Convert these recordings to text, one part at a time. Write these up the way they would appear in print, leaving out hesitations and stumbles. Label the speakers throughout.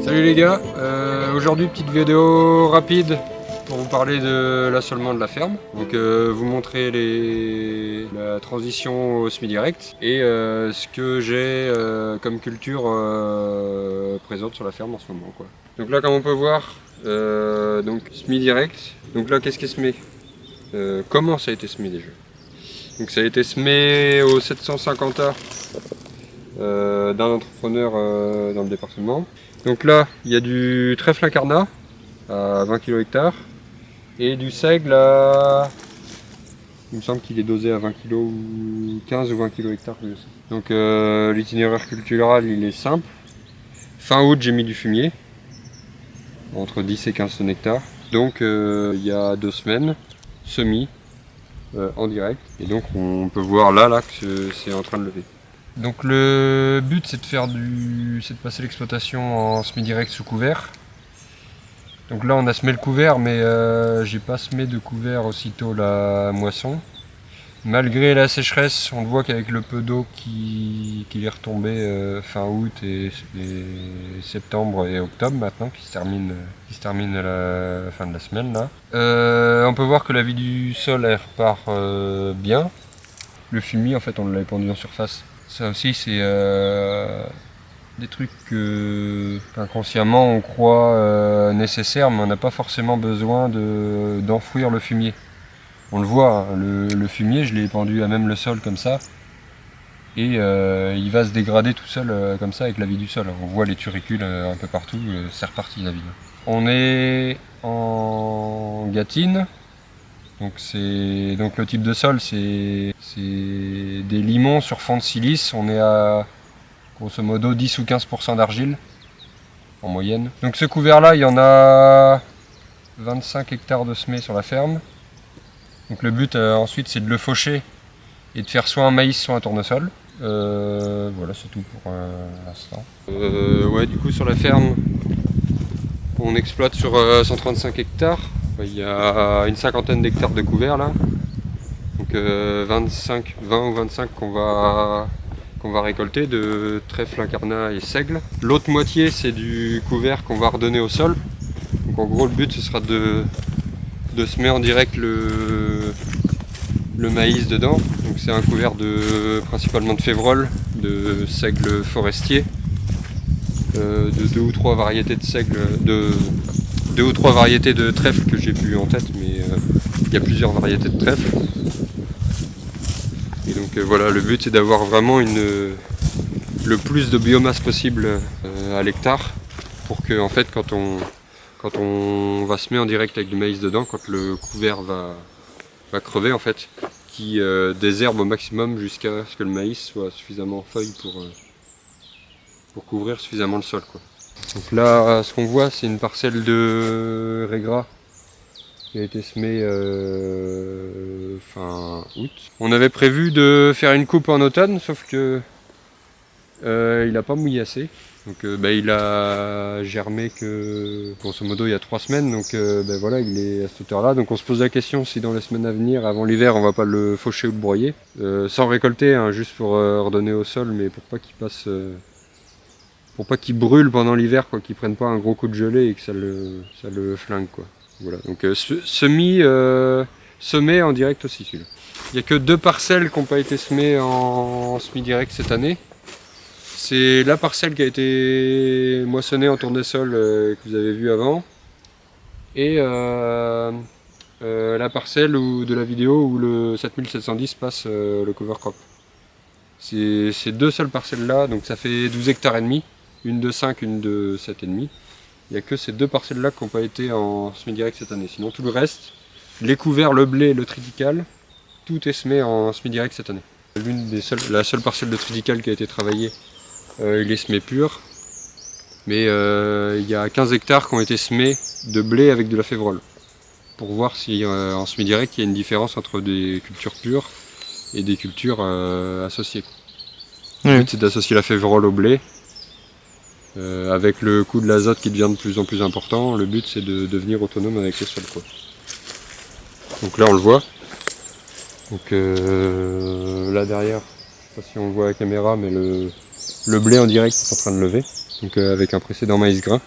Speaker 1: Salut les gars, aujourd'hui petite vidéo rapide pour vous parler de l'assolement de la ferme. Donc vous montrer la transition au semi-direct et ce que j'ai comme culture présente sur la ferme en ce moment, quoi. Donc là comme on peut voir, donc semi-direct. Donc là qu'est-ce qui est semé, comment ça a été semé déjà? Donc ça a été semé aux 750 heures d'un entrepreneur dans le département. Donc là, il y a du trèfle incarnat à 20 kg hectare et du seigle à... Il me semble qu'il est dosé à 20 kg ou 15 ou 20 kg hectare. Donc l'itinéraire culturel, il est simple. Fin août, j'ai mis du fumier, entre 10 et 15 tonnes hectare. Donc il y a 2 semaines, semis en direct. Et donc on peut voir là que c'est en train de lever. Donc le but c'est de passer l'exploitation en semi-direct sous couvert. Donc là on a semé le couvert, mais j'ai pas semé de couvert aussitôt la moisson. Malgré la sécheresse, on voit qu'avec le peu d'eau qui est retombé fin août et septembre et octobre maintenant, qui se termine à la fin de la semaine là. On peut voir que la vie du sol elle repart bien. Le fumier en fait on l'avait pendu en surface. Ça aussi c'est des trucs que inconsciemment on croit nécessaires, mais on n'a pas forcément besoin d'enfouir le fumier. On le voit, hein, le fumier je l'ai pendu à même le sol comme ça, et il va se dégrader tout seul comme ça avec la vie du sol. On voit les turicules un peu partout, c'est reparti la vie. On est en gâtine. Donc le type de sol c'est des limons sur fond de silice. On est à grosso modo 10 ou 15% d'argile en moyenne. Donc ce couvert là il y en a 25 hectares de semés sur la ferme. Donc le but ensuite c'est de le faucher et de faire soit un maïs soit un tournesol. Voilà, c'est tout pour l'instant. Ouais, du coup sur la ferme on exploite sur 135 hectares. Il y a une cinquantaine d'hectares de couverts là, donc 20 ou 25 qu'on va récolter de trèfle incarnat et seigle. L'autre moitié c'est du couvert qu'on va redonner au sol. Donc en gros le but ce sera de semer en direct le maïs dedans. Donc c'est un couvert principalement de févrole, de seigle forestier, de 2 ou 3 variétés de seigle, de 2 ou 3 variétés de trèfle que j'ai plus en tête, mais il y a plusieurs variétés de trèfle. Et donc voilà, le but c'est d'avoir vraiment le plus de biomasse possible à l'hectare, pour que en fait quand on va semer en direct avec du maïs dedans, quand le couvert va crever en fait, qui désherbe au maximum jusqu'à ce que le maïs soit suffisamment en feuille pour couvrir suffisamment le sol, quoi. Donc là, ce qu'on voit, c'est une parcelle de régras qui a été semée fin août. On avait prévu de faire une coupe en automne, sauf que il n'a pas mouillé assez. Donc il a germé que grosso modo il y a 3 semaines, donc voilà, il est à cette hauteur là. Donc on se pose la question si dans les semaines à venir, avant l'hiver, on va pas le faucher ou le broyer. Sans récolter, hein, juste pour redonner au sol, mais pour pas qu'il passe... pour pas qu'il brûle pendant l'hiver, quoi, qu'il prenne pas un gros coup de gelée et que ça le flingue, quoi. Voilà, donc semé en direct aussi celui-là. Il n'y a que 2 parcelles qui n'ont pas été semées en semi-direct cette année. C'est la parcelle qui a été moissonnée en tournesol que vous avez vu avant, et la parcelle de la vidéo où le 7710 passe le cover crop. C'est ces 2 seules parcelles là, donc ça fait 12 hectares et demi. Une de 5, une de 7,5. Il n'y a que ces 2 parcelles là qui n'ont pas été en semi-direct cette année. Sinon tout le reste, les couverts, le blé, le triticale, tout est semé en semi-direct cette année. La seule parcelle de triticale qui a été travaillée, il est semé pur. Mais il y a 15 hectares qui ont été semés de blé avec de la févrole. Pour voir si en semi-direct il y a une différence entre des cultures pures et des cultures associées. Le but c'est d'associer la févrole au blé. Avec le coût de l'azote qui devient de plus en plus important, le but c'est de devenir autonome avec les sols, quoi. Donc là on le voit. Donc là derrière, je sais pas si on le voit à la caméra, mais le blé en direct est en train de lever. donc avec un précédent maïs grain.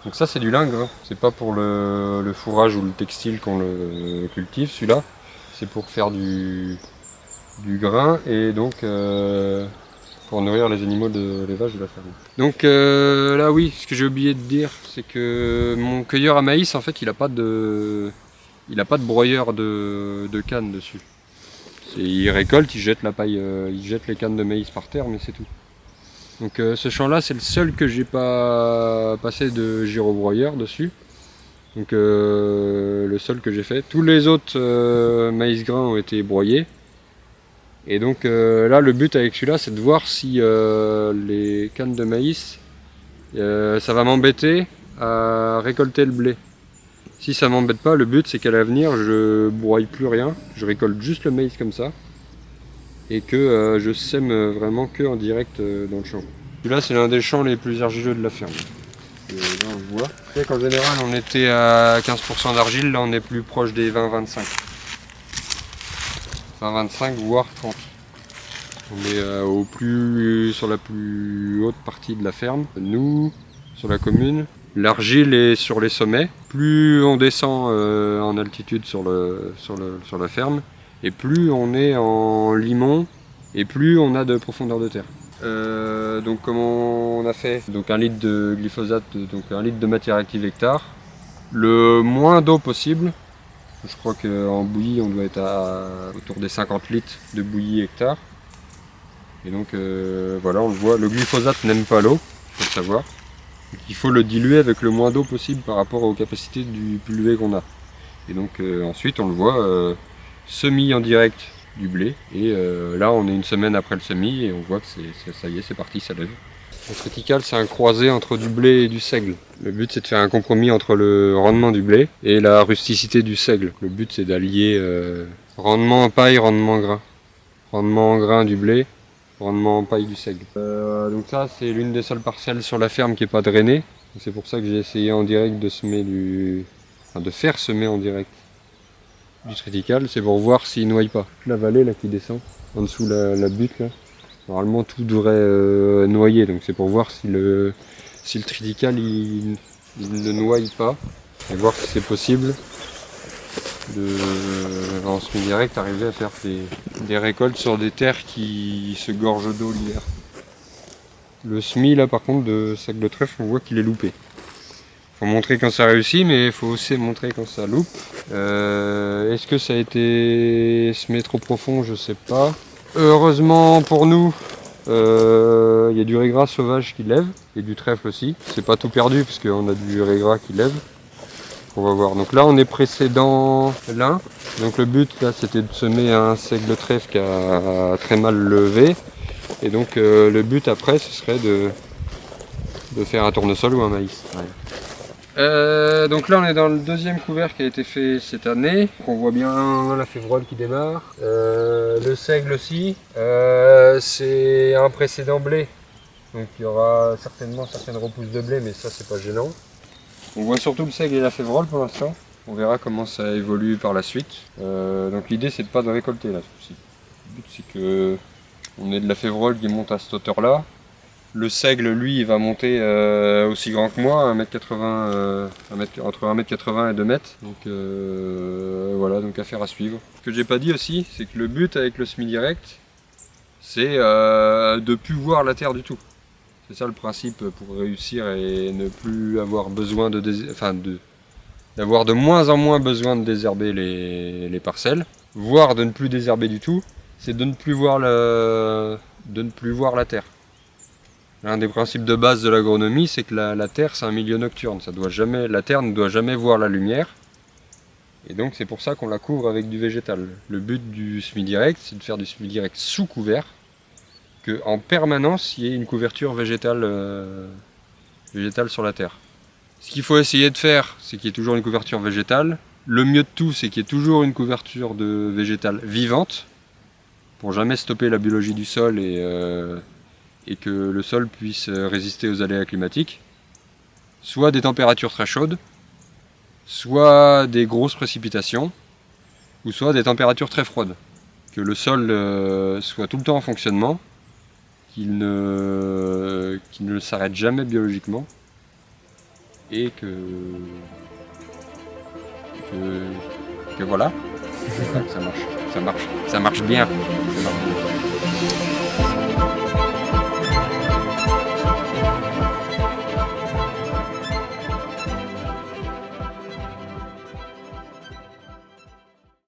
Speaker 1: Donc ça c'est du lin grain, c'est pas pour le fourrage ou le textile qu'on le cultive celui-là, c'est pour faire du grain et donc pour nourrir les animaux de l'élevage de la ferme. Donc là oui, ce que j'ai oublié de dire, c'est que mon cueilleur à maïs en fait il a pas de broyeur de canne dessus. Il récolte, il jette la paille, il jette les cannes de maïs par terre, mais c'est tout. Donc ce champ-là, c'est le seul que j'ai pas passé de gyrobroyeur dessus. Donc le seul que j'ai fait. Tous les autres maïs grains ont été broyés. Et donc là, le but avec celui-là, c'est de voir si les cannes de maïs, ça va m'embêter à récolter le blé. Si ça m'embête pas, le but c'est qu'à l'avenir je broye plus rien, je récolte juste le maïs comme ça et que je sème vraiment que en direct dans le champ. Celui-là c'est l'un des champs les plus argileux de la ferme. Là on le voit. C'est qu'en général on était à 15% d'argile, là on est plus proche des 20-25. 20-25 voire 30. On est sur la plus haute partie de la ferme. Nous, sur la commune, l'argile est sur les sommets. Plus on descend en altitude sur la ferme, et plus on est en limon, et plus on a de profondeur de terre. Donc comment on a fait? Donc 1 litre de glyphosate, donc 1 litre de matière active hectare. Le moins d'eau possible. Je crois qu'en bouillie on doit être autour des 50 litres de bouillie hectare. Et donc voilà, on le voit, le glyphosate n'aime pas l'eau, il faut le savoir. Donc, il faut le diluer avec le moins d'eau possible par rapport aux capacités du pulvé qu'on a. Et donc ensuite on le voit semis en direct du blé. Et là on est une semaine après le semis et on voit que ça y est, c'est parti, ça lève. Le triticale c'est un croisé entre du blé et du seigle. Le but c'est de faire un compromis entre le rendement du blé et la rusticité du seigle. Le but c'est d'allier rendement en paille, rendement en grain. Rendement en grain du blé, rendement en paille du seigle. Donc ça c'est l'une des seules parcelles sur la ferme qui n'est pas drainée. C'est pour ça que j'ai essayé en direct de semer de faire semer en direct du triticale. C'est pour voir s'il ne noie pas. La vallée là qui descend, en dessous la butte là. Normalement tout devrait noyer, donc c'est pour voir si le triticale il ne noie pas. Et voir si c'est possible en semi-direct arriver à faire des récoltes sur des terres qui se gorgent d'eau l'hiver. Le semis là par contre de sac de trèfle, on voit qu'il est loupé. Faut montrer quand ça réussit, mais il faut aussi montrer quand ça loupe. Est-ce que ça a été semé trop profond? Je sais pas. Heureusement pour nous, il y a du régras sauvage qui lève et du trèfle aussi. C'est pas tout perdu parce qu'on a du régras qui lève. On va voir. Donc là on est précédent lin. Donc le but là c'était de semer un seigle de trèfle qui a très mal levé. Et donc le but après ce serait de faire un tournesol ou un maïs. Ouais. Donc là on est dans le deuxième couvert qui a été fait cette année. On voit bien la févrole qui démarre. Le seigle aussi. C'est un précédent blé. Donc il y aura certainement certaines repousses de blé, mais ça c'est pas gênant. On voit surtout le seigle et la févrole pour l'instant. On verra comment ça évolue par la suite. Donc l'idée c'est de pas de récolter là. Le but c'est que on ait de la févrole qui monte à cette hauteur là. Le seigle lui il va monter aussi grand que moi, 1m80, entre 1m80 et 2 m. Donc voilà, donc affaire à suivre. Ce que j'ai pas dit aussi, c'est que le but avec le semi-direct, c'est de plus voir la terre du tout. C'est ça le principe pour réussir et ne plus avoir besoin d'avoir de moins en moins besoin de désherber les parcelles, voire de ne plus désherber du tout, c'est de ne plus voir la terre. L'un des principes de base de l'agronomie, c'est que la terre c'est un milieu nocturne, la terre ne doit jamais voir la lumière, et donc c'est pour ça qu'on la couvre avec du végétal. Le but du semi-direct, c'est de faire du semi-direct sous couvert, qu'en permanence il y ait une couverture végétale sur la terre. Ce qu'il faut essayer de faire, c'est qu'il y ait toujours une couverture végétale. Le mieux de tout, c'est qu'il y ait toujours une couverture de végétale vivante, pour jamais stopper la biologie du sol et que le sol puisse résister aux aléas climatiques. Soit des températures très chaudes, soit des grosses précipitations, ou soit des températures très froides. Que le sol soit tout le temps en fonctionnement, qu'il ne s'arrête jamais biologiquement et que voilà. Ça marche bien. Ça marche bien.